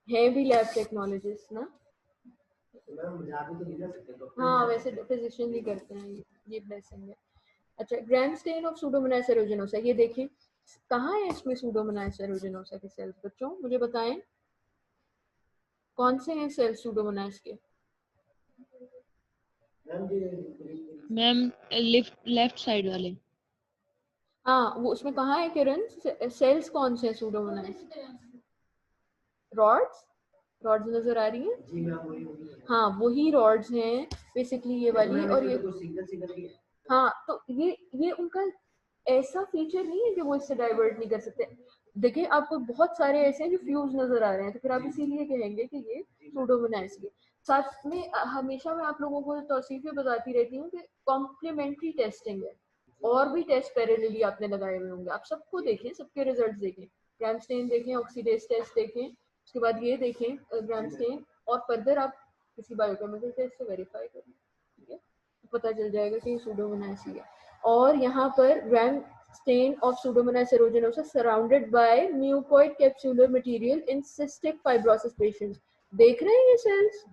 है भी lab technologist ना। हाँ वैसे फिजिशियन ही करते हैं ये ब्लेसिंग है। अच्छा, ग्राम स्टेन ऑफ सूडोमोनास एरोजिनोसा, ये देखिए कहाँ है इसमें सूडोमोनास एरोजिनोसा के सेल्स, बच्चों मुझे बताएं कौन से हैं सेल्स सूडोमोनास के। मैम लेफ्ट साइड वाले। हाँ वो उसमें कहाँ है किरण, सेल्स कौन से हैं सूडोमोनास, रॉड्स, रॉड्स नजर आ रही है, हाँ वही रॉड्स हैं बेसिकली ये वाली, और ये हाँ तो ये उनका ऐसा फीचर नहीं है कि वो इससे डाइवर्ट नहीं कर सकते। देखिए आपको बहुत सारे ऐसे हैं जो फ्यूज नजर आ रहे हैं, तो फिर आप इसीलिए कहेंगे कि ये सूडोमोनास के साथ में हमेशा मैं आप लोगों को तौसीफें बताती रहती हूँ कि कॉम्प्लीमेंट्री टेस्टिंग है, और भी टेस्ट पैरेलली आपने लगाए हुए होंगे, आप सबको देखें, सबके रिजल्ट देखें, ग्रामस्टेन देखें, ऑक्सीडेज टेस्ट देखें, उसके बाद ये देखें ग्रामस्टेन, और फर्दर आप किसी बायोकेमिकल टेस्ट से वेरीफाई करें, ठीक है, तो पता चल जाएगा कि ये सूडोमोनास ही है। और यहाँ पर ग्राम stain of Pseudomonas aeruginosa surrounded by mucoid capsular material in cystic fibrosis patients। देख रहे हैं ये सेल्स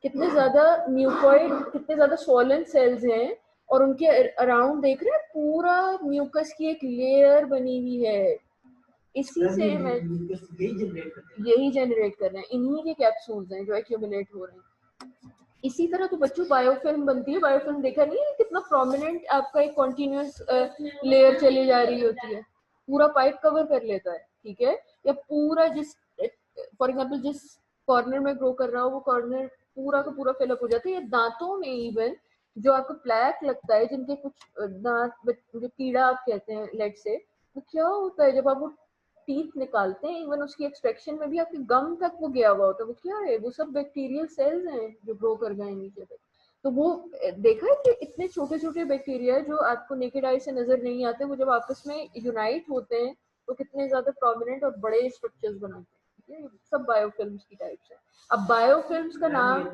कितने ज्यादा म्यूकोइड, कितने ज्यादा स्वॉलन सेल्स हैं, और उनके अराउंड देख रहे हैं पूरा म्यूकस की एक लेयर बनी हुई है। इसी से मैं यही जनरेट कर रहे हैं, इन्हीं के कैप्सूल्स हैं जो एक्यूमुलेट हो रहे हैं। इसी तरह तो बच्चों बायोफिल्म बनती है, बायोफिल्म देखा नहीं है कितना प्रोमिनेंट आपका एक कॉन्टिन्यूस लेयर चली जा रही होती है, पूरा पाइप कवर कर लेता है, ठीक है, या पूरा जिस फॉर एग्जांपल जिस कॉर्नर में ग्रो कर रहा हो वो कॉर्नर पूरा का पूरा फिलअप हो जाता है, या दांतों में इवन जो आपको प्लैक लगता है, जिनके कुछ दांत जो कीड़ा आप कहते हैं लेट से, वो क्या होता है जब आप वो टीथ निकालते हैं, इवन उसकी एक्सट्रैक्शन में भी आपके गम तक वो गया हुआ होता है, वो क्या है, वो सब बैक्टीरियल सेल्स हैं जो ग्रो कर गए नीचे तक। तो वो देखा है कि इतने छोटे छोटे बैक्टीरिया जो आपको नेकेड आई से नजर नहीं आते, वो जब आपस में यूनाइट होते हैं तो कितने ज्यादा प्रोमिनेंट और बड़े स्ट्रक्चर्स बनाते हैं, सब बायोफिल्म्स की टाइप्स है। अब बायोफिल्म्स का नाम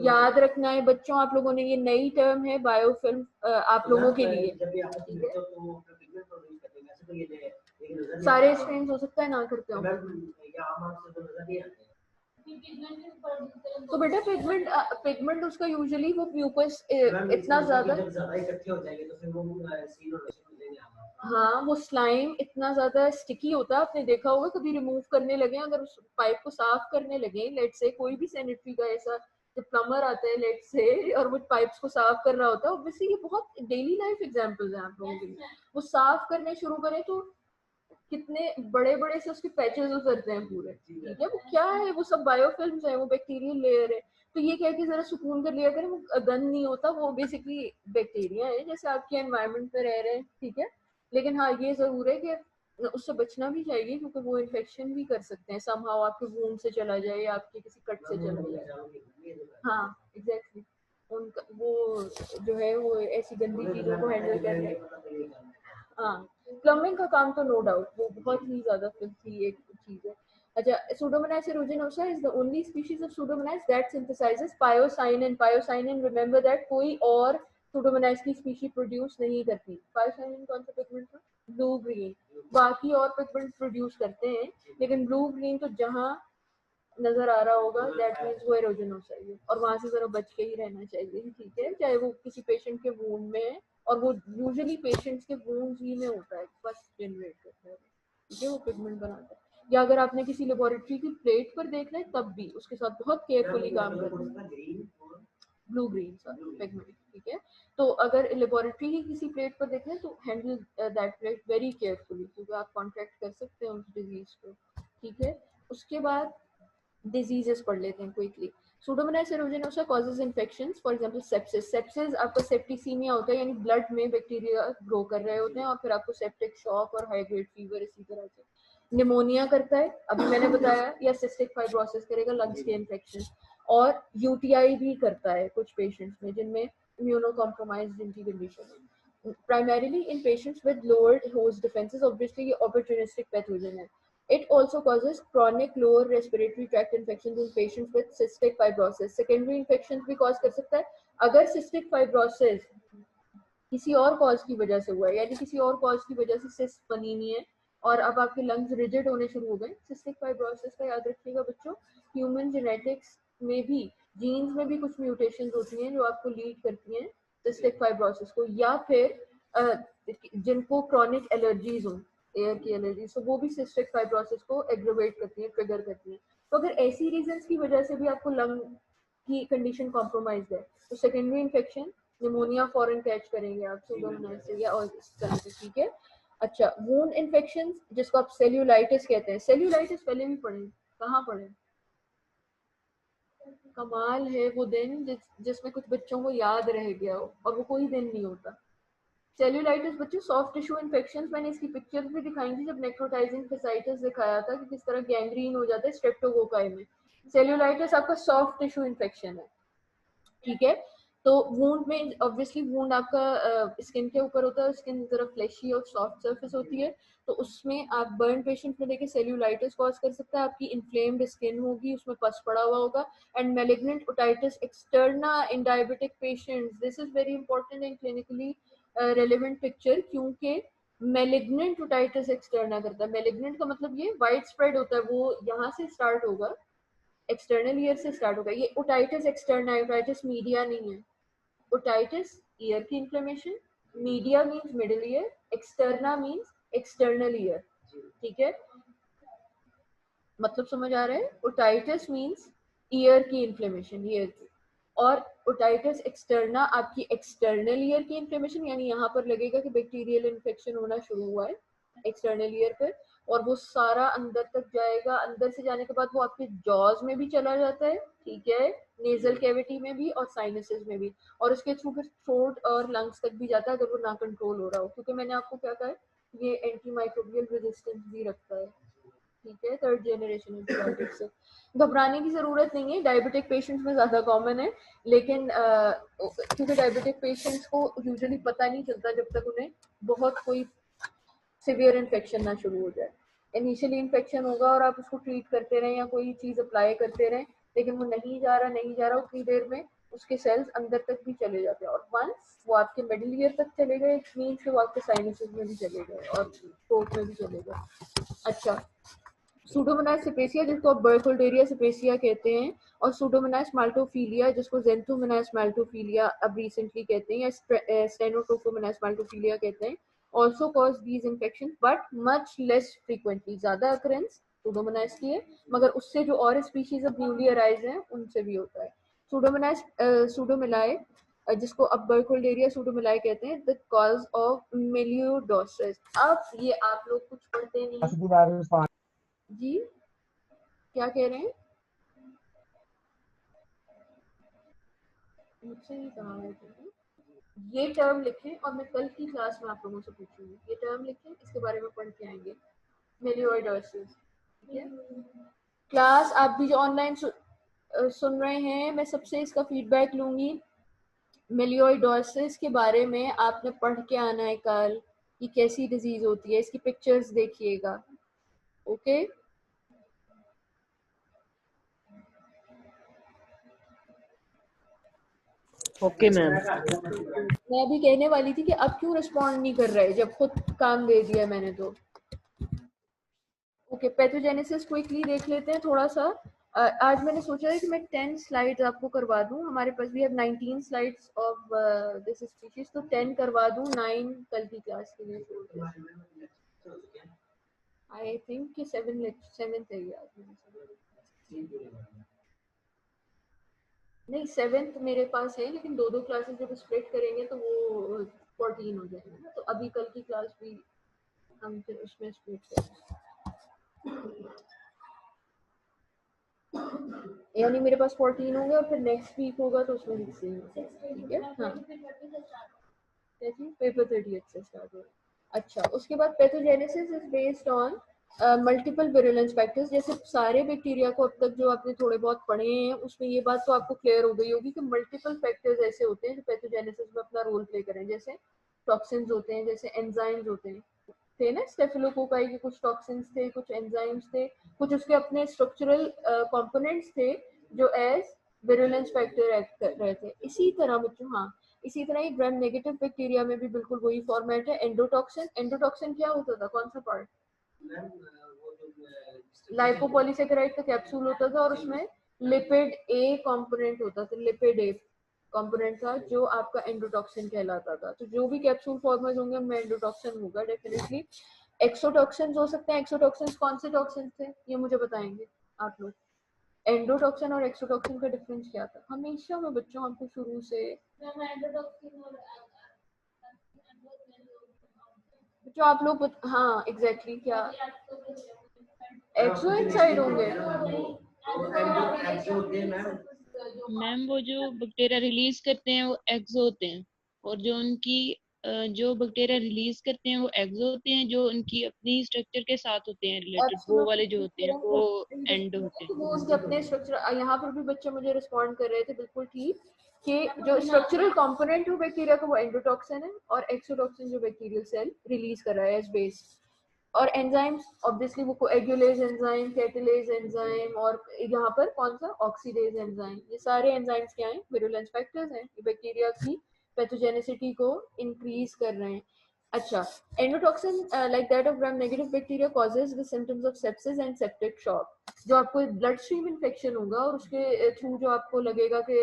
याद रखना है बच्चों, आप लोगों ने, ये नई टर्म है बायोफिल्म आप लोगों के लिए, सारे स्ट्रेन हो सकता है ना करते हो, तो बेटा पिगमेंट पिगमेंट उसका यूजुअली वो म्यूकस इतना ज्यादा, हाँ वो स्लाइम इतना ज्यादा स्टिकी होता है, आपने देखा होगा कभी रिमूव करने लगे, अगर उस पाइप को साफ करने लगे, लेट से कोई भी सैनिटरी का ऐसा जब प्लम्बर आता है लेट से और वो पाइप्स को साफ कर रहा होता है, ऑब्वियसली ये बहुत डेली लाइफ एग्जांपल्स हैं आप लोगों के लिए, वो साफ करने शुरू करें तो कितने बड़े बड़े से उसके पैचेस उतरते हैं पूरे, ठीक है, वो क्या है, वो सब बायोफिल्म्स है, वो बैक्टीरियल लेयर है। तो ये क्या कि जरा सुकून कर लिया करें, वो गंद नहीं होता, वो बेसिकली बैक्टीरिया है जैसे आपके एनवायरनमेंट में रह रहे हैं, ठीक है, लेकिन हाँ ये जरूर है कि उससे बचना भी चाहिए, क्योंकि वो इन्फेक्शन भी कर सकते हैं, समहाउ आपके वूंड से चला जाए या आपके किसी कट से चला जाए, हाँ एग्जैक्टली, उनका वो जो है वो ऐसी गंदी चीजों को हैंडल कर रहे हैं। हाँ प्लम्बिंग का काम तो नो डाउट वो बहुत ही ज्यादा फिल्थी एक चीज है। अच्छा, Pseudomonas aeruginosa is the only species of Pseudomonas that synthesizes pyocyanin। pyocyanin remember that कोई और Pseudomonas की species प्रोड्यूस नहीं करती। pyocyanin कौन सा पिगमेंट था, ब्लू ग्रीन, बाकी और पिगमेंट प्रोड्यूस करते हैं, लेकिन ब्लू ग्रीन तो जहाँ नजर आ रहा होगा दैट मीन्स वो एरोजिनोसा है, और वहां से जरा बच के ही रहना चाहिए, ठीक है, चाहे वो किसी पेशेंट के वूंड में है, और वो यूजुअली पेशेंट्स के वूंड्स ही में होता है, बस जनरेट करता है, ठीक है, वो पिगमेंट बनाता है, या अगर आपने किसी लेबोरेटरी की प्लेट पर देखना है तब भी उसके साथ बहुत केयरफुली काम करना है, ब्लू ग्रीन पिगमेंट, ठीक है, तो अगर लेबोरेटरी की किसी प्लेट पर देखना है तो handle that plate very carefully, क्योंकि आप कॉन्ट्रैक्ट कर सकते हैं उस डिजीज को, ठीक है। उसके बाद डिजीजेस पढ़ लेते हैं quickly. Pseudomonas aeruginosa causes infections, for example sepsis। sepsis आपका सेप्टिसीमिया होता है, यानी ब्लड में बैक्टीरिया ग्रो कर रहे होते हैं और फिर आपको सेप्टिक शॉक और हाई ग्रेड फीवर इसी तरह से। निमोनिया करता है, अभी मैंने बताया, या सिस्टिक फाइब्रोसिस करेगा, लंग्स के इन्फेक्शन, और यूटीआई भी करता है कुछ पेशेंट्स में जिनमें इम्यूनो कॉम्प्रोमाइज जिनकी कंडीशन है, primarily in patients with lowered host defenses, obviously ये opportunistic pathogen है। It also causes chronic lower respiratory tract infections in patients with cystic fibrosis। Secondary infections भी cause कर सकता है, अगर cystic fibrosis किसी और कॉज की वजह से हुआ है, यानी किसी और कॉज की वजह से सिस्ट बनी हुई है, और अब आपके लंग्स रिजिड होने शुरू हो गए। सिस्टिक फाइब्रोसिस का याद रखिएगा बच्चों, ह्यूमन जेनेटिक्स में भी, जीन्स में भी कुछ म्यूटेशंस होती हैं जो आपको लीड करती हैं सिस्टिक फाइब्रोसिस को, या फिर जिनको क्रॉनिक एलर्जीज हो, एयर की एलर्जीज, तो वो भी सिस्टिक फाइब्रोसिस को एग्रोवेट करती हैं, ट्रिगर करती हैं। तो अगर ऐसी रीजंस की वजह से भी आपको लंग की कंडीशन कॉम्प्रोमाइज है तो सेकेंडरी इन्फेक्शन, निमोनिया फॉरन कैच करेंगे आप सूडोमोनास से या और इस तरह से, ठीक है। अच्छा, वूंड इन्फेक्शन जिसको आप सेल्यूलाइटिस कहते हैं, सेल्यूलाइटिस पहले भी पढ़े, कहाँ पढ़े? कमाल है वो दिन जिसमें कुछ बच्चों को याद रह गया हो, और वो कोई दिन नहीं होता। सेल्यूलाइटिस बच्चों सॉफ्ट टिश्यू इन्फेक्शन, मैंने इसकी पिक्चर्स भी दिखाई थी जब नेक्रोटाइजिंग फेसाइटिस दिखाया था कि किस तरह गैंग्रीन हो जाता है स्ट्रेप्टोकोकाई में। सेल्यूलाइटिस आपका सॉफ्ट टिश्यू इन्फेक्शन है, ठीक है। तो वूंड में ऑब्वियसली वूंड आपका स्किन के ऊपर होता है, स्किन जरा फ्लैशी और सॉफ्ट सरफेस होती है, तो उसमें आप बर्न पेशेंट में देखिए सेल्यूलाइटिस कॉज कर सकता है, आपकी इन्फ्लेम्ड स्किन होगी, उसमें पस पड़ा हुआ होगा। And malignant otitis externa in diabetic patients, this is very important in clinically relevant picture, क्योंकि मैलिग्नेंट ओटाइटिस एक्सटर्ना करता है। मैलिग्नेंट का मतलब ये वाइड स्प्रेड होता है, वो यहाँ से स्टार्ट होगा, एक्सटर्नल ईयर से स्टार्ट होगा। ये ओटाइटिस एक्सटर्ना है, ओटाइटिस मीडिया नहीं है। ओटाइटिस ईयर की inflammation, media means middle ear, externa means external ear, ठीक है। मतलब समझ आ रहा है? ओटाइटिस मींस ईयर की इन्फ्लेमेशन, ईयर की, और ओटाइटिस एक्सटर्ना आपकी एक्सटर्नल ईयर की इन्फ्लेमेशन, यानी यहाँ पर लगेगा कि बैक्टीरियल इन्फेक्शन होना शुरू हुआ है एक्सटर्नल ईयर पर, और वो सारा अंदर तक जाएगा। अंदर से जाने के बाद वो आपके जॉज में भी चला जाता है, ठीक है, नेजल कैविटी में भी और साइनसेस में भी, और उसके थ्रू फिर थ्रोट और लंग्स तक भी जाता है अगर वो ना कंट्रोल हो रहा हो, क्योंकि मैंने आपको क्या कहा है, ये एंटी माइक्रोबियल रेजिस्टेंस भी रखता है, ठीक है, थर्ड जनरेशन एंटीबायोटिक से। घबराने की जरूरत नहीं है, डायबिटिक पेशेंट्स में ज्यादा कॉमन है, लेकिन क्योंकि डायबिटिक पेशेंट्स को यूजुअली पता नहीं चलता जब तक उन्हें बहुत कोई सिवियर इन्फेक्शन ना शुरू हो जाए। इनिशियली इन्फेक्शन होगा और आप उसको ट्रीट करते रहें या कोई चीज़ अप्लाई करते रहें, लेकिन वो नहीं जा रहा उतनी देर में उसके सेल्स अंदर तक भी चले जाते हैं, और वंस वो आपके मिडिल ईयर तक चले गए, मीन्स कि वो आपके साइनसेस में भी चले गए और थ्रोट में भी चले गए। अच्छा, सूडोमोनास सेपेसिया जिसको आप बर्कुल्डेरिया सेपेसिया कहते हैं, और सूडोमोनास माल्टोफिलिया जिसको जेंथोमोनास माल्टोफिलिया अब रिसेंटली कहते हैं, या स्टेनोटोफोमोनास माल्टोफिलिया कहते हैं, also cause these infections but much less frequently। ज्यादा occurrence सूडोमोनास की है, मगर उससे जो और स्पीशीज अब न्यूली अराइज हैं उनसे भी होता है। सूडोमोनास सूडोमिलाई जिसको अब बर्कुल्डेरिया सूडोमिलाई कहते हैं, द कॉज ऑफ मेलियोडोसिस। अब ये आप लोग कुछ पढ़ते नहीं जी, क्या कह रहे हैं? मुझसे ही कहा है तुमने, ये टर्म लिखें और मैं कल की क्लास में आप लोगों से पूछूंगी, ये टर्म लिखें, इसके बारे में पढ़ के आएंगे, मेलियोइडोसिस, ठीक है। क्लास आप भी जो ऑनलाइन सुन रहे हैं, मैं सबसे इसका फीडबैक लूंगी। मेलियोइडोसिस के बारे में आपने पढ़ के आना है कल, ये कैसी डिजीज होती है, इसकी पिक्चर्स देखिएगा, ओके। Okay ma'am. मैं अभी कहने वाली थी कि अब क्यों रिस्पॉन्ड नहीं कर रहे जब खुद काम दे दिया मैंने तो। ओके, पैथोजेनेसिस क्विकली देख लेते हैं थोड़ा सा। आज मैंने सोचा है कि मैं 10 स्लाइड्स आपको करवा दूं, हमारे पास भी अब 19 स्लाइड्स ऑफ दिस स्पीशीज, तो 10 करवा दूं, 9 कल की क्लास के लिए छोड़ दूं। आई थिंक कि 7th है यार, नहीं 7th मेरे पास है, लेकिन दो दो क्लासेस जब स्प्लिट करेंगे तो वो 14 हो जाएंगे ना, तो अभी कल की क्लास भी हम फिर उसमें स्प्लिट करेंगे, यानी मेरे पास 14 होंगे और फिर नेक्स्ट वीक होगा तो उसमें 16 होगा, ठीक है। हाँ, पेपर 30 से स्टार्ट होगा। अच्छा, उसके बाद pathogenesis is based on multiple virulence factors. जैसे सारे बैक्टीरिया को अब तक जो आपने थोड़े बहुत पढ़े हैं उसमें ये बात तो आपको क्लियर हो गई होगी कि मल्टीपल फैक्टर्स ऐसे होते हैं जो पैथोजेनेसिस में अपना रोल प्ले करें, जैसे टॉक्सिन्स होते हैं, जैसे एंजाइम्स होते हैं, थे ना, स्टेफिलोकोकाई के कुछ टॉक्सिन्स थे, कुछ एंजाइम्स थे, कुछ उसके अपने स्ट्रक्चरल कंपोनेंट्स थे जो एज विरुलेंस फैक्टर एक्ट कर रहे थे। इसी तरह बच्चों, हाँ, इसी तरह ही ग्राम नेगेटिव बैक्टीरिया में भी बिल्कुल वही फॉर्मेट है। एंडोटॉक्सिन, एंडोटॉक्सिन क्या होता था, कौन सा पार्ट? लाइपोपॉलीसेकेराइड का कैप्सूल होता था और उसमें लिपिड ए कंपोनेंट होता था, लिपिड ए कंपोनेंट था जो आपका एंडोटॉक्सिन कहलाता था। तो जो भी कैप्सूल फॉर्मर्स होंगे उनमें एंडोटॉक्सिन होगा डेफिनेटली। एक्सोटॉक्सिन हो सकते हैं। एक्सोटॉक्सिन कौन से टॉक्सिन थे ये मुझे बताएंगे आप लोग। एंडोटॉक्सिन और एक्सोटॉक्सिन का डिफरेंस क्या था? हमेशा मैं बच्चों हमको शुरू से जो आप लोग हाँ एग्जैक्टली क्या एक्सो इनसाइड होंगे। मैम वो जो बैक्टीरिया रिलीज करते हैं वो एक्सो होते हैं, और जो उनकी जो बैक्टीरिया रिलीज करते हैं वो एक्सो होते हैं, जो उनकी अपनी स्ट्रक्चर के साथ होते हैं रिलेटेड, वो वाले जो होते हैं वो एंड होते हैं। वो उसके अपने स्ट्रक्चर, यहाँ पर भी बच्चे मुझे रिस्पॉन्ड कर रहे थे बिल्कुल ठीक कि जो स्ट्रक्चरल कंपोनेंट है बैक्टीरिया का वो एंडोटॉक्सिन है और एक्सोटॉक्सिन जो बैक्टीरियल सेल रिलीज कर रहा है एज बेस। और एंजाइम्स ऑब्वियसली वो कोएगुलेज एंजाइम, कैटालेज एंजाइम और यहाँ पर कौन सा ऑक्सीडेज एंजाइम, ये सारे एंजाइम्स क्या हैं? विरुलेंस फैक्टर्स हैं, ये बैक्टीरिया की पैथोजेनिसिटी को इंक्रीज कर रहे हैं। अच्छा, endotoxin like that of gram negative bacteria causes the symptoms of sepsis and septic shock. जो आपको ब्लड स्ट्रीम इन्फेक्शन होगा और उसके थ्रू जो आपको लगेगा कि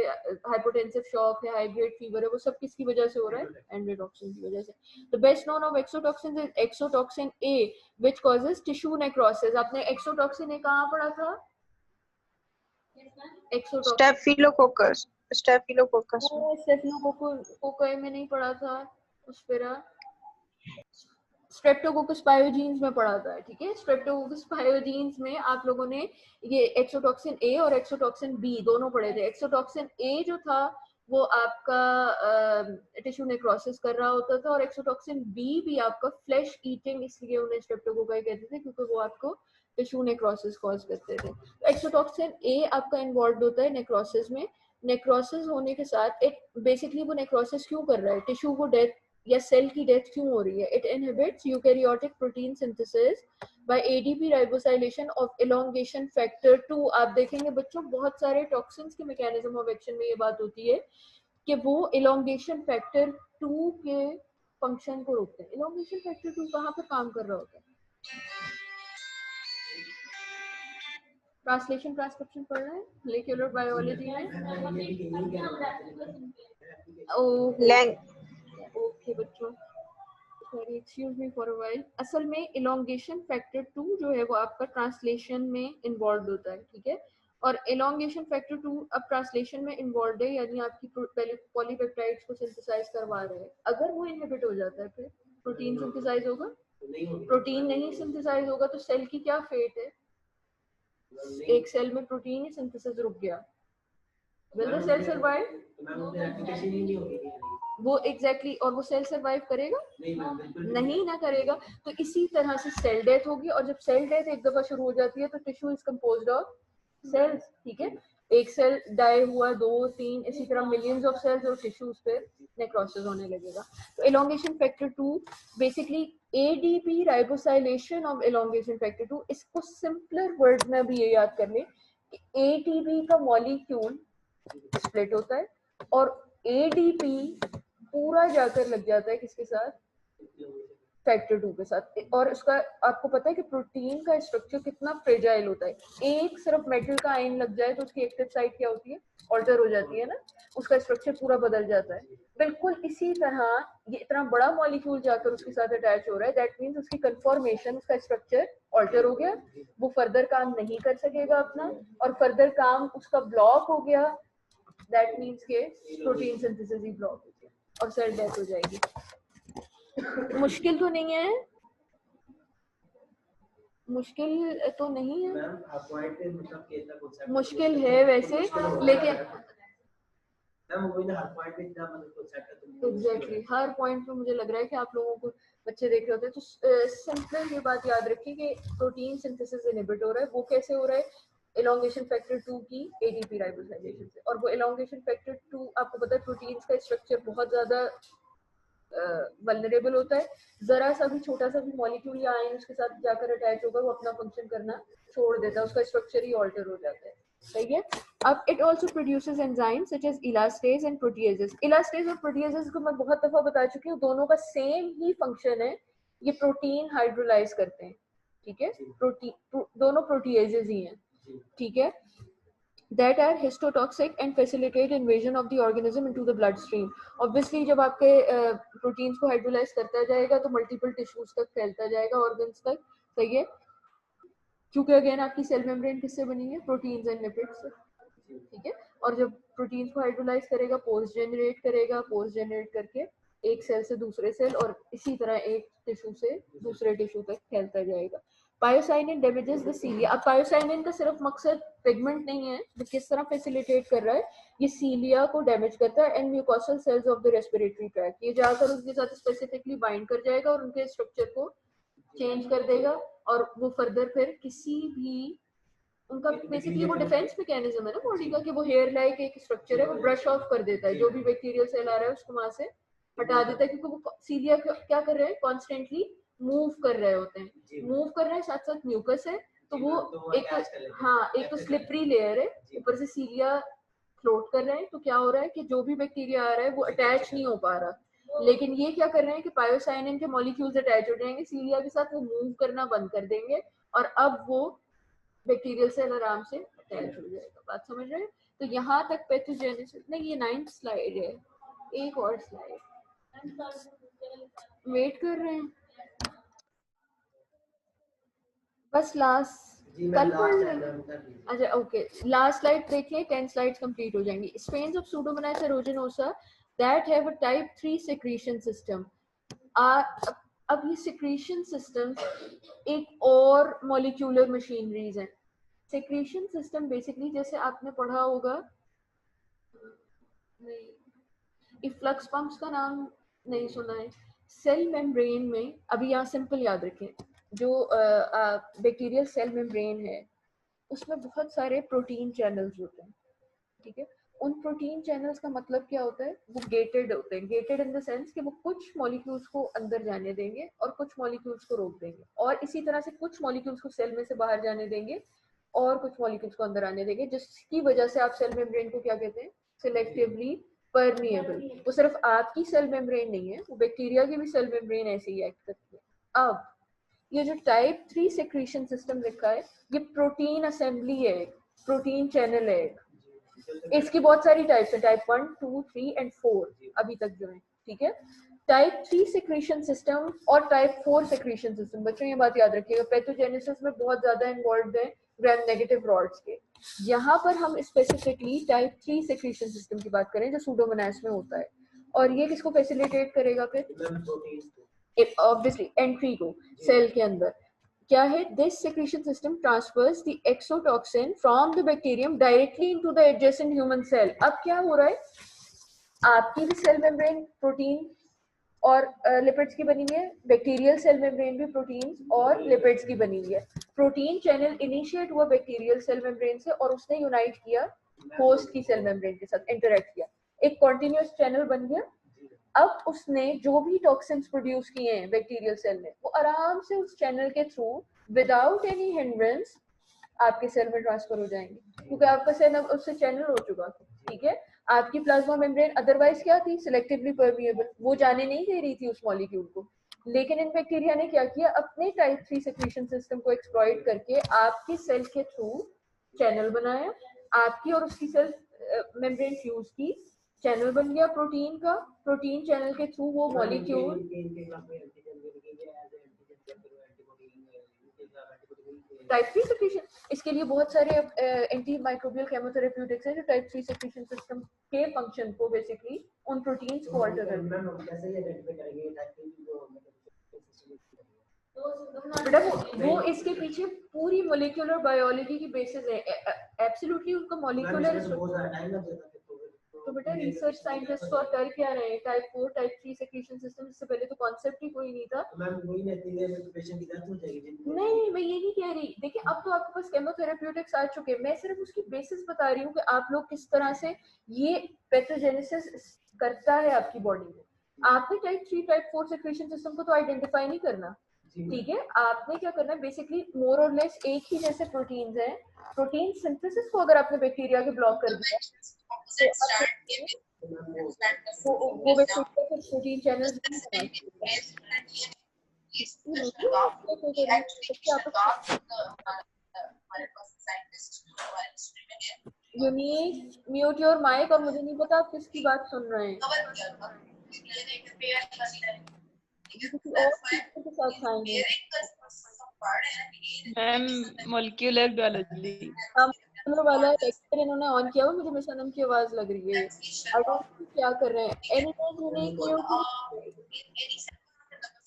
हाइपोटेंसिव शॉक है, हाई ग्रेड फीवर है, वो सब किसकी वजह से हो रहा है? एंडोटॉक्सिन की वजह से। The best known of exotoxin is exotoxin A which causes tissue necrosis। आपने एक्सोटॉक्सिन ए कहाँ पढ़ा था? स्टेफिलोकोकस। स्टेफिलोकोकस में नहीं पढ़ा था, उस पर स्ट्रेप्टोकोकस पायोजीन्स में पढ़ा था, ठीक है। स्ट्रेप्टोकोकस पायोजीन्स में आप लोगों ने ये एक्सोटॉक्सिन ए और एक्सोटॉक्सिन बी दोनों पढ़े थे। एक्सोटॉक्सिन ए जो था वो आपका टिश्यू नेक्रोसिस कर रहा होता था और एक्सोटॉक्सिन बी भी आपका फ्लैश ईटिंग, इसलिए उन्हें स्ट्रेप्टोकोकाई कहते थे क्योंकि वो आपको टिश्यू नेक्रोसिस कॉज करते थे। तो एक्सोटॉक्सिन ए आपका इन्वॉल्व होता है नेक्रोसिस में। नेक्रोसिस होने के साथ एक बेसिकली वो नेक्रोसिस क्यों कर रहा है? टिश्यू को डेथ या सेल की डेथ क्यों हो रही है? It inhibits eukaryotic protein synthesis by ADP ribosylation of elongation factor 2। आप देखेंगे बच्चों बहुत सारे टॉक्सिन्स के मैकेनिज्म ऑफ एक्शन में ये बात होती है कि वो एलोंगेशन फैक्टर 2 के फंक्शन को रोकते हैं। एलोंगेशन फैक्टर 2 कहाँ पर काम कर रहा होता है? ट्रांसलेशन ट्रांसक्रिप्शन पढ़ रहे हैं मोलेक्युलर बायोलॉजी में। ओके बच्चों, sorry excuse me for a while. असल में एलोंगेशन फैक्टर 2 जो है वो आपका ट्रांसलेशन में इन्वॉल्व होता है, ठीक है। और एलोंगेशन फैक्टर 2 अब ट्रांसलेशन में इन्वॉल्व है, यानी आपकी पॉलीपेप्टाइड्स को सिंथेसाइज करवा रहे हैं। अगर वो इनहिबिट हो जाता है फिर प्रोटीन सिंथेसाइज होगा? प्रोटीन नहीं सिंथेसाइज होगा तो सेल की क्या फेट है? एक सेल में प्रोटीन ही सिंथेसिस रुक गया, विल द सेल सर्वाइव? वो एग्जैक्टली और वो सेल सर्वाइव करेगा? नहीं ना करेगा। तो इसी तरह से सेल डेथ होगी और जब सेल डेथ एक दफा शुरू हो जाती है तो tissue is composed of cells, ठीक है। एक सेल डाई हुआ, 2 3 इसी तरह मिलियंस ऑफ सेल्स और टिश्यूज पे नेक्रोसिस होने लगेगा। तो elongation factor 2 basically ADP ribosylation of elongation factor 2। इसको सिंपलर वर्ड में भी ये याद कर ले कि एटीपी का मॉलिक्यूल स्प्लिट होता है और एडीपी पूरा जाकर लग जाता है किसके साथ? फैक्टर 2 के साथ। और उसका आपको पता है कि प्रोटीन का स्ट्रक्चर कितना फ्रेजाइल होता है। एक सिर्फ मेटल का आयन लग जाए तो उसकी एक्टिव साइट क्या होती है? ऑल्टर हो जाती है ना, उसका स्ट्रक्चर पूरा बदल जाता है। बिल्कुल इसी तरह ये इतना बड़ा मॉलिक्यूल जाकर उसके साथ अटैच हो रहा है, दैट मीन्स उसकी कन्फॉर्मेशन, उसका स्ट्रक्चर ऑल्टर हो गया, वो फर्दर काम नहीं कर सकेगा अपना, और फर्दर काम उसका ब्लॉक हो गया, दैट मीन्स के प्रोटीन सिंथेसिस ही ब्लॉक हो गया और सेल डेथ हो जाएगी। मुश्किल तो नहीं है? मुश्किल तो नहीं है? मुश्किल है वैसे, लेकिन एग्जैक्टली हर पॉइंट पे मुझे लग रहा है कि आप लोगों को बच्चे देख रहे होते हैं तो सिंपल ये बात याद रखिए कि प्रोटीन सिंथेसिस इनहिबिट हो रहा है। वो कैसे हो रहा है? एलोंगेशन फैक्टर 2 की एडीपी राइबोसाइलेशन से। और वो एलोंगेशन फैक्टर 2 आपको पता है प्रोटीन्स का स्ट्रक्चर बहुत ज्यादा वल्नरेबल होता है। जरा सा भी छोटा सा भी मॉलिक्यूल या आयन उसके साथ जाकर अटैच होगा वो अपना फंक्शन करना छोड़ देता है, उसका स्ट्रक्चर ही ऑल्टर हो जाता है, सही है। अब it also produces enzymes such as elastase and proteases. Elastase और प्रोटीएजेस को मैं बहुत दफा बता चुकी हूँ, दोनों का सेम ही फंक्शन है, ये प्रोटीन हाइड्रोलाइज करते हैं, ठीक है, दोनों प्रोटीएजेस ही हैं, ठीक है, that are histotoxic and facilitate invasion of the organism into the bloodstream. Obviously जब आपके प्रोटीन्स को हाइड्रोलाइज करता जाएगा तो मल्टीपल टिश्यूज तक फैलता जाएगा, ऑर्गन्स तक, सही है, क्योंकि अगेन आपकी सेल मेम्ब्रेन किससे बनी है, प्रोटीन्स एंड लिपिड्स से, ठीक है, और जब प्रोटीन्स को हाइड्रोलाइज करेगा पोर्स जनरेट करेगा, पोर्स जनरेट करके एक सेल से दूसरे सेल और इसी तरह एक टिश्यू से दूसरे टिश्यू तक फैलता जाएगा। पायोसाइनिन डैमेजेस द सीलिया। अब पायोसाइनिन का सिर्फ मकसद पिगमेंट नहीं है, वो किस तरह फैसिलिटेट कर रहा है, ये सीलिया को डैमेज करता है and mucosal cells of the respiratory tract, ये जाकर उनके साथ स्पेसिफिकली बाइंड कर जाएगा और उनके स्ट्रक्चर को चेंज कर देगा और वो फर्दर फिर किसी भी उनका बेसिकली वो डिफेंस मैकेनिज्म है ना बॉडी का कि वो हेयर लाइक एक स्ट्रक्चर है, वो ब्रश ऑफ कर देता है जो भी बैक्टीरियल सेल आ रहा है उसको वहां से हटा देता है, क्योंकि वो सीलिया क्या कर रहे हैं, कॉन्स्टेंटली मूव कर रहे होते हैं, मूव कर रहे हैं, साथ साथ म्यूकस है, तो वो एक हाँ एक तो स्लिपरी लेयर है, ऊपर से सीलिया फ्लोट कर रहे हैं, तो क्या हो रहा है कि जो भी बैक्टीरिया आ रहा है वो अटैच नहीं हो पा रहा, लेकिन ये क्या कर रहे हैं कि पायोसाइनिन के मॉलिक्यूल्स अटैच हो जाएंगे सीलिया के साथ, वो मूव करना बंद कर देंगे और अब वो बैक्टीरियल सेल आराम से अटैच हो जाएगा। बात समझ रहे हैं? तो यहाँ तक पैथोजेनेसिस नहीं, ये 9th स्लाइड है, एक और स्लाइड वेट कर रहे हैं, बस लास्ट कल पढ़, अच्छा ओके, लास्ट स्लाइड देखिए, 10 स्लाइड्स कंप्लीट हो जाएंगी। Strains of Pseudomonas aeruginosa that have a type 3 secretion system। अब ये secretion system एक और molecular machineries है। secretion system basically जैसे आपने पढ़ा होगा, इफ्लक्स पंप्स का नाम नहीं सुना है, सेल मेम्ब्रेन में, अभी यहाँ सिंपल याद रखें, जो बैक्टीरियल सेल मेम्ब्रेन है उसमें बहुत सारे प्रोटीन चैनल्स होते हैं, ठीक है, उन प्रोटीन चैनल्स का मतलब क्या होता है, वो गेटेड होते हैं, गेटेड इन द सेंस कि वो कुछ मॉलिक्यूल्स को अंदर जाने देंगे और कुछ मॉलिक्यूल्स को रोक देंगे, और इसी तरह से कुछ मॉलिक्यूल्स को सेल में से बाहर जाने देंगे और कुछ मॉलिक्यूल्स को अंदर आने देंगे, जिसकी वजह से आप सेल मेम्ब्रेन को क्या कहते हैं, सिलेक्टिवली परमिएबल। वो सिर्फ आपकी सेल मेम्ब्रेन नहीं है, वो बैक्टीरिया की भी सेल मेम्ब्रेन ऐसे ही एक्ट करती है। अब ये जो टाइप 3 सेक्रीशन सिस्टम लिखा है, ये प्रोटीन असेंबली है, प्रोटीन चैनल है, इसकी बहुत सारी टाइप्स है, टाइप 1, 2, 3 एंड 4 अभी तक जो है, ठीक है। टाइप 3 सेक्रीशन सिस्टम और टाइप 4 सेक्रीशन सिस्टम, बच्चों ये बात याद रखिएगा, पैथोजेनेसिस में बहुत ज्यादा इन्वॉल्व है ग्राम नेगेटिव रॉड्स के, यहाँ पर हम स्पेसिफिकली टाइप 3 सेक्रीशन सिस्टम की बात करें जो Pseudomonas में होता है, और ये किसको फैसिलिटेट करेगा फिर, ऑब्वियसली एंट्री को सेल के अंदर, क्या है, this secretion system transfers the exotoxin from the bacterium directly into the adjacent human cell. अब क्या हो रहा है, आपकी भी सेल मेम्ब्रेन प्रोटीन और लिपिड्स की बनी हुई है, बैक्टीरियल सेल मेम्ब्रेन भी प्रोटीन्स और लिपिड्स की बनी हुई है, प्रोटीन चैनल इनिशिएट हुआ बैक्टीरियल सेल मेम्ब्रेन से और उसने यूनाइट किया होस्ट की सेल मेम्ब्रेन के साथ, इंटरेक्ट किया, एक कॉन्टिन्यूअस चैनल बन गया। अब उसने जो भी टॉक्सिन्स प्रोड्यूस किए हैं बैक्टीरियल सेल ने, वो आराम से उस चैनल के थ्रू विदाउट एनी हिंड्रेंस आपके सेल में ट्रांसफर हो जाएंगे, क्योंकि आपका सेल अब उससे चैनल हो चुका, ठीक है। आपकी प्लाज्मा मेम्ब्रेन अदरवाइज क्या थी, सिलेक्टिवली परमिएबल, वो जाने नहीं दे रही थी उस मॉलिक्यूल को, लेकिन इन बैक्टीरिया ने क्या किया, अपने टाइप 3 सेक्रीशन सिस्टम को एक्सप्लॉइट करके आपके सेल के थ्रू चैनल बनाया, आपकी और उसकी सेल मेम्ब्रेन फ्यूज की, चैनल बन गया प्रोटीन का, प्रोटीन चैनल के थ्रू वो मॉलिक्यूल टाइप 3 सेक्रीशन, इसके लिए बहुत सारे एंटी माइक्रोबियल केमोथेरेप्यूटिक्स हैं जो टाइप 3 सेक्रीशन सिस्टम के फंक्शन को बेसिकली उन प्रोटीन्स को अल्टर करते हैं। बेटा वो इसके पीछे पूरी मोलिकुलर बायोलॉजी की बेसिस है, एब्सोल्युटली उनका मोलिकुलर, तो बेटा रिसर्च साइंटिस्ट और कर क्या रहे हैं, टाइप 4 टाइप 3 सेक्रीशन सिस्टम, इससे पहले तो कॉन्सेप्ट ही कोई नहीं था। नहीं मैं ये नहीं कह रही, देखिए अब तो आपके पास केमोथेरेप्यूटिक्स आ चुके हैं, मैं सिर्फ उसकी बेसिस बता रही हूँ कि आप लोग किस तरह से ये पैथोजेनेसिस करता है आपकी बॉडी में। आपने टाइप 3 टाइप 4 सेक्रीशन सिस्टम को तो आइडेंटिफाई नहीं करना, ठीक है, आपने क्या करना है, बेसिकली मोर और लेस एक ही जैसे प्रोटीन्स हैं, प्रोटीन सिंथेसिस को अगर आपने बैक्टीरिया के ब्लॉक कर दिया तो वो बैक्टीरिया के protein channels unique mute your mic. और मुझे नहीं पता आप किसकी बात सुन रहे हैं, किसी और टीचर के साथ साइन है। मैम मॉलिक्यूलर बायोलॉजी वाला लेक्चर इन्होंने ऑन किया हुआ, मुझे मिस सनम की आवाज लग रही है। आई डोंट नो क्या कर रहे हैं। एनीवेज यूनिक म्यूट,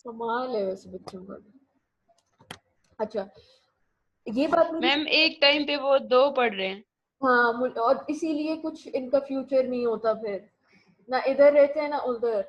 कमाल है वैसे बच्चों का। अच्छा ये बात नहीं, मैम एक टाइम पे वो 2 पढ़ रहे हैं। हाँ, और इसीलिए कुछ इनका फ्यूचर नहीं होता, फिर ना इधर रहते हैं ना उधर।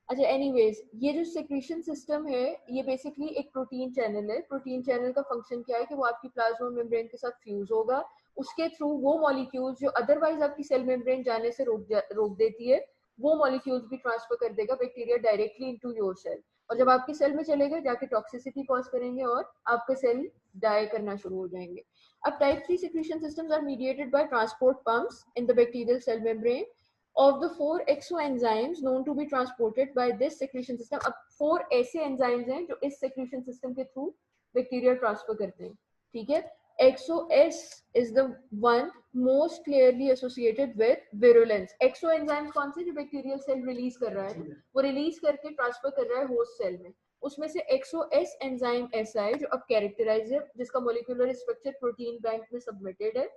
अच्छा एनीवेज, ये जो सिक्रीशन सिस्टम है ये बेसिकली एक प्रोटीन चैनल है। प्रोटीन चैनल का फंक्शन क्या है कि वो आपकी प्लाज्मा मेम्ब्रेन के साथ फ्यूज होगा, उसके थ्रू वो मॉलिक्यूल्स जो अदरवाइज आपकी सेल मेम्ब्रेन जाने से रोक देती है, वो मॉलिक्यूल्स भी ट्रांसफर कर देगा bacteria directly into your cell. और जब आपके सेल में चलेगा जाके टॉक्सिसिटी कॉज करेंगे और आपके सेल डाई करना शुरू हो जाएंगे। अब type 3 secretion systems are mediated by transport pumps in the bacterial cell membrane. Of the 4 exoenzymes known to be transported by this secretion system, अब 4 ऐसे enzymes हैं जो इस secretion system के through bacteria transfer करते हैं, ठीक है। XOS is the one most clearly associated with virulence. XOenzymes कौन से, जो bacterial cell release कर रहा है, वो release करके transfer कर रहा है host cell में। उसमें से XOS एंजाइम ऐसा है जो अब कैरेक्टराइज है, जिसका मॉलिक्यूलर स्ट्रक्चर प्रोटीन बैंक में सबमिटेड है।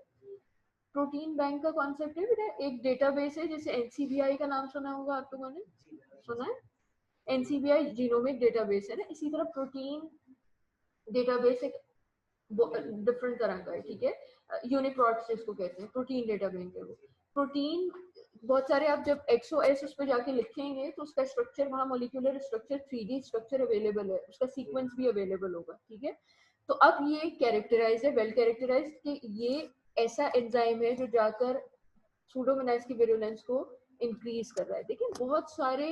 प्रोटीन बैंक का कॉन्सेप्ट है बेटा, एक डेटाबेस है, जैसे एनसीबीआई का नाम सुना होगा आप लोगों ने, सुना है? एनसीबीआई जीनोमिक डेटाबेस है ना, इसी तरह प्रोटीन डेटाबेस एक डिफरेंट तरह का है, ठीक है। यूनिप्रोट्स जिसको कहते हैं, प्रोटीन डेटा बैंक है वो। प्रोटीन बहुत सारे, आप जब एक्सओएस उस पर जाके लिखेंगे तो उसका स्ट्रक्चर, वहाँ molecular structure 3D structure available है, उसका सीक्वेंस भी अवेलेबल होगा, ठीक है। तो अब ये कैरेक्टराइज है, वेल कैरेक्टराइज, कि ये ऐसा एंजाइम है जो जाकर सूडोमोनास की विरुलेंस को इंक्रीज कर रहा है। देखिए बहुत सारे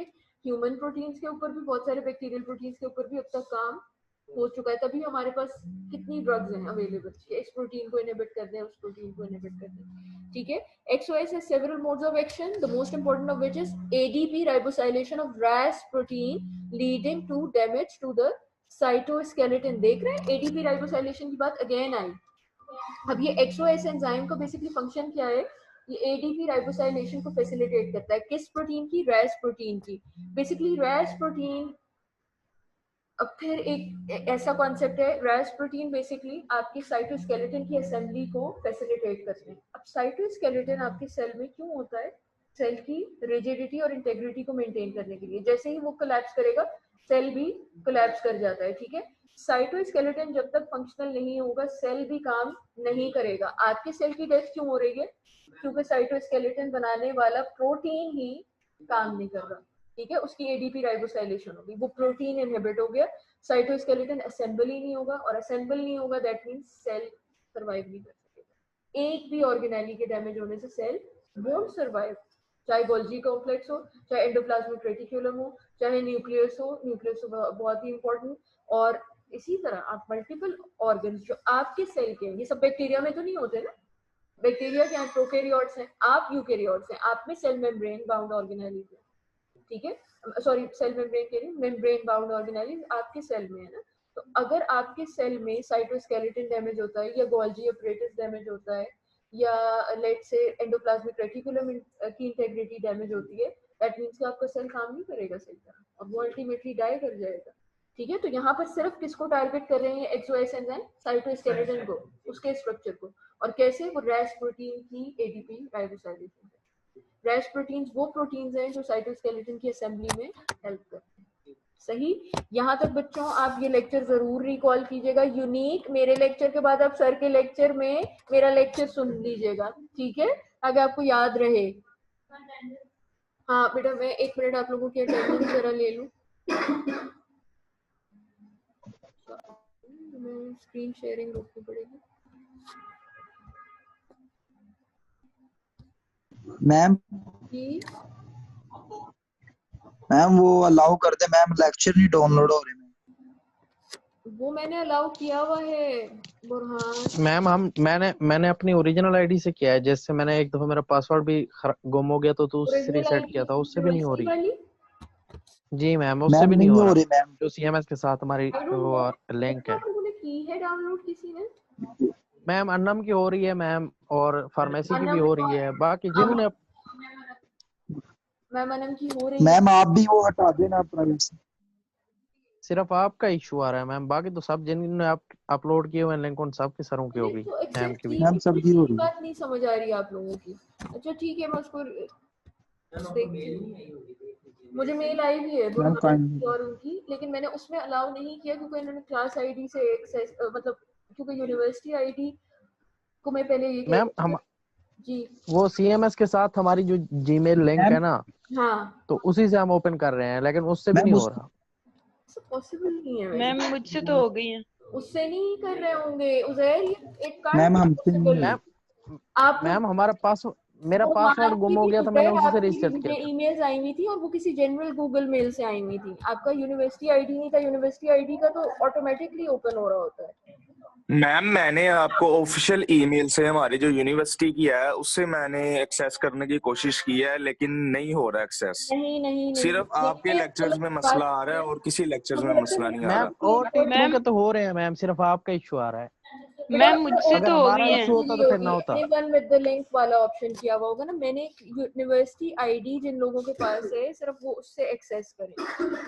ह्यूमन प्रोटीन्स के ऊपर भी, बहुत सारे बैक्टीरियल प्रोटीन्स के ऊपर भी अब तक काम हो चुका है, तभी हमारे पास कितनी ड्रग्स हैं अवेलेबल, इस प्रोटीन को इनहिबिट कर दें, उस प्रोटीन को इनहिबिट कर दें, ठीक है। XOS has several modes of action, the most important of which is ADP ribosylation of RAS protein leading to damage to the cytoskeleton। देख रहे हैं ADP ribosylation की बात अगेन आई। अब ये XOS एंजाइम का बेसिकली फंक्शन क्या है, ये ADP राइबोसाइलेशन को फैसिलिटेट करता है, किस प्रोटीन की, RAS प्रोटीन की। बेसिकली RAS प्रोटीन, अब फिर एक ऐसा कॉन्सेप्ट है, RAS प्रोटीन बेसिकली आपकी साइटोस्केलेटन की असेंबली को फैसिलिटेट करते हैं। अब साइटोस्केलेटन आपके सेल में क्यों होता है, सेल की रिजिडिटी और इंटेग्रिटी को मेंटेन करने के लिए। जैसे ही वो कोलैप्स करेगा सेल भी कोलैप्स कर जाता है, ठीक है। साइटोस्केलेटन जब तक फंक्शनल नहीं होगा सेल भी काम नहीं करेगा। आपके सेल की डेथ क्यों हो रही है, क्योंकि साइटोस्केलेटन बनाने वाला प्रोटीन ही काम नहीं कर रहा, ठीक है। उसकी एडीपी राइबोसाइलेशन होगी, वो प्रोटीन इनहिबिट हो गया, साइटोस्केलेटन असेंबल ही नहीं होगा, और असेंबल नहीं होगा दैट मींस सेल सर्वाइव नहीं कर सकेगा। एक भी ऑर्गेनेली के डैमेज होने से सेल वोंट सर्वाइव, चाहे गोल्जी कॉम्प्लेक्स हो, चाहे एंडोप्लाज्मिक रेटिकुलम हो, चाहे न्यूक्लियस हो, न्यूक्लियस बहुत ही इंपॉर्टेंट। और इसी तरह आप मल्टीपल ऑर्गन्स जो आपके सेल के हैं, ये सब बैक्टीरिया में तो नहीं होते ना, बैक्टीरिया क्या है, प्रोकैरियोट्स हैं, आप यूकैरियोट्स हैं, आप में सेल मेम्ब्रेन बाउंड ऑर्गेनेली है, ठीक है। सॉरी सेल मेम्ब्रेन के लिए मेम्ब्रेन बाउंड ऑर्गेनेली आपके सेल में है ना। तो अगर आपके सेल में साइटोस्केलेटन डैमेज होता है, या गोल्जी अपरेटस डैमेज होता है, या लेट से एंडोप्लाज्मिक रेटिकुलम की इंटेग्रिटी डैमेज होती है, दैट मींस कि आपका सेल काम नहीं करेगा सही तरह, और वो अल्टीमेटली डाई कर जाएगा, ठीक है। तो यहाँ पर सिर्फ किसको टारगेट कर रहे हैं एक्सओएस एंजाइम, साइटोस्केलेटन को, उसके स्ट्रक्चर को। और कैसे, वो रैस प्रोटीन की एडीपी राइबोसाइलेशन से। रैस प्रोटीन्स वो प्रोटीन्स हैं जो साइटोस्केलेटन की असेंबली में हेल्प करते हैं, सही। यहाँ तक बच्चों आप ये लेक्चर जरूर रिकॉल कीजिएगा। यूनिक, मेरे लेक्चर के बाद आप सर के लेक्चर में मेरा लेक्चर सुन लीजिएगा, ठीक है, अगर आपको याद रहे। हाँ बेटा, मैं 1 मिनट आप लोगों की अटेंडेंस जरा ले लूं। स्क्रीन शेयरिंग रोकनी पड़ेगी। मैम जी मैम वो अलाउ कर दे मैम, लेक्चर नहीं डाउनलोड हो रहे। वो मैंने अलाउ किया हुआ है बुरहान। मैम मैंने अपनी ओरिजिनल आईडी से किया है, जैसे मैंने एक दफा मेरा पासवर्ड भी गुम हो गया तो उससे रीसेट किया था, उससे भी नहीं हो रही। जी मैम, उससे मैम भी नहीं नहीं हो हो रहा रही मैम। जो सीएमएस के साथ हमारी आई डोंट वो नो लिंक है। उन्होंने की है डाउनलोड किसी ने। मैम अन्नम की हो रही है मैम, और फार्मेसी की भी अनम हो रही है, बाकी जिन्होंने मैम अनम की हो रही है। मैम आप भी वो हटा देना प्राइवेसी। सिर्फ आपका इशू आ रहा है मैम, बाकी तो सब जिन्होंने आप अपलोड किए हुए लिंक उन सब की सरों की मुझे होगी, तो मैम एक्सेस की भी। की मैम मुझे सबकी हो एक रही है। बात नहीं समझ आ रही है आप लोगों की। अच्छा ठीक है, मैं उसको देखती हूँ। मुझे मेल आई भी है मैम काइंडली और उनकी, लेकिन मैंने उसमें अलाउ नहीं किया क्योंकि इन्होंने क्लास आईडी से एक्सेस मतलब क्योंकि यूनिवर्सिटी आईडी को मैं पहले ये कह मैम रही हम थी। जी वो सीएमएस के साथ हमारी जो जीमेल लिंक मैम है ना, हाँ, तो उसी से हम ओपन कर रहे हैं, लेकिन उससे भी मैम नहीं हो उस रहा। पॉसिबल नहीं है मैम वैसे। मुझसे तो हो गई है। उससे नहीं कर रहे होंगे उजैर, ये इट कांट मैम बी हमसे नहीं पॉसिबल। हुई। मैम आप मैम हमारा मेरा वो पासवर्ड गुम आपकी हो भी गया था, मैंने उजैर उसी से आपकी भी रीसेट किया मुझे था। ईमेल्स आई हुई थी और वो किसी जनरल गूगल मेल से आई हुई थी। आपका यूनिवर्सिटी आईडी नहीं था, यूनिवर्सिटी आईडी का तो ऑटोमेटिकली ओपन हो रहा होता है। मैम मैंने आपको ऑफिशियल ईमेल से हमारी जो यूनिवर्सिटी की है उससे मैंने एक्सेस करने की कोशिश की है, लेकिन नहीं हो रहा एक्सेस। नहीं नहीं नहीं, सिर्फ आपके देखिए लेक्चर्स में गलत मसला बात आ रहा है है। और किसी लेक्चर्स मुझे में लगता मसला है नहीं आ मैम रहा। और टीचरों मैम के तो हो रहे हैं मैम, सिर्फ आपका इशू आ रहा है। मैम मुझसे अगर तो हो हमारा गई है। इशू होता तो फिर ना होता। एनीवन विद द लिंक वाला ऑप्शन किया हुआ होगा ना। मैंने यूनिवर्सिटी आईडी जिन लोगों के पास है सिर्फ वो उससे एक्सेस करें,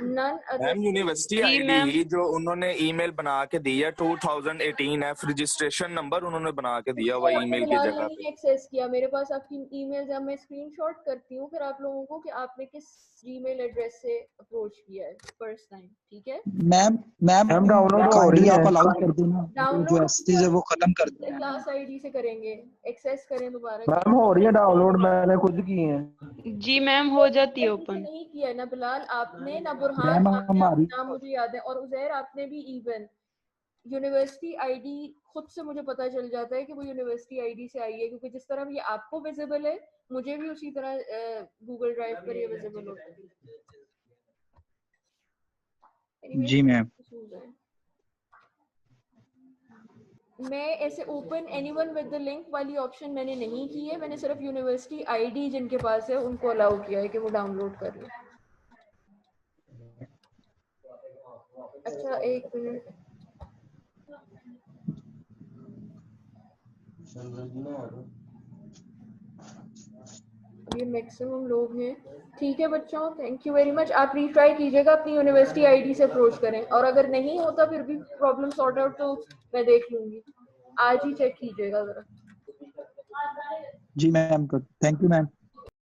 नन अदर। मैम यूनिवर्सिटी जी मैम, आईडी जो उन्होंने ईमेल बना के दी है 2018 एफ रजिस्ट्रेशन नंबर उन्होंने बना के दिया हुआ ईमेल की फिलहाल जगह नहीं पे। एक्सेस किया। मेरे पास आपकी ईमेल जब मैं स्क्रीनशॉट करती हूँ फिर आप लोगों को कि आपने किस जीमेल एड्रेस से अप्रोच किया है फर्स्ट टाइम, ठीक है। मैम मैम मैम डाउनलोड हो काइंडली रही आप है। अलाउ कर देना जो डाउनलोड एसटी है वो खत्म कर देना। क्लास आईडी से करेंगे, एक्सेस करें दोबारा। मैम हो रही है डाउनलोड, मैंने खुद की है। जी मैम हो जाती है मुझे ओपन। नहीं किया ना बिलाल आपने, ना बुरहान मैम आपने, हमारी नाम मुझे याद है, और उजैर आपने भी। इवन यूनिवर्सिटी आईडी खुद से मुझे पता चल जाता है कि वो यूनिवर्सिटी आईडी से आई है, क्योंकि जिस तरह ये आपको विजिबल है मुझे भी उसी तरह गूगल ड्राइव पर ये विजिबल होता है। Anyways, जी मैम। मैं ऐसे open anyone with the link वाली ऑप्शन मैंने नहीं की है। मैंने सिर्फ यूनिवर्सिटी आईडी जिनके पास है उनको अलाउ किया है कि वो डाउनलोड कर लें। अच्छा एक मिनट, ये मैक्सिमम लोग हैं। ठीक है बच्चों, थैंक यू वेरी मच। आप रीट्राई कीजिएगा, अपनी यूनिवर्सिटी आईडी से अप्रोच करें, और अगर नहीं होता फिर भी प्रॉब्लम सॉर्ट आउट तो मैं देख लूंगी। आज ही चेक कीजिएगा जरा। जी मैम, थैंक यू मैम।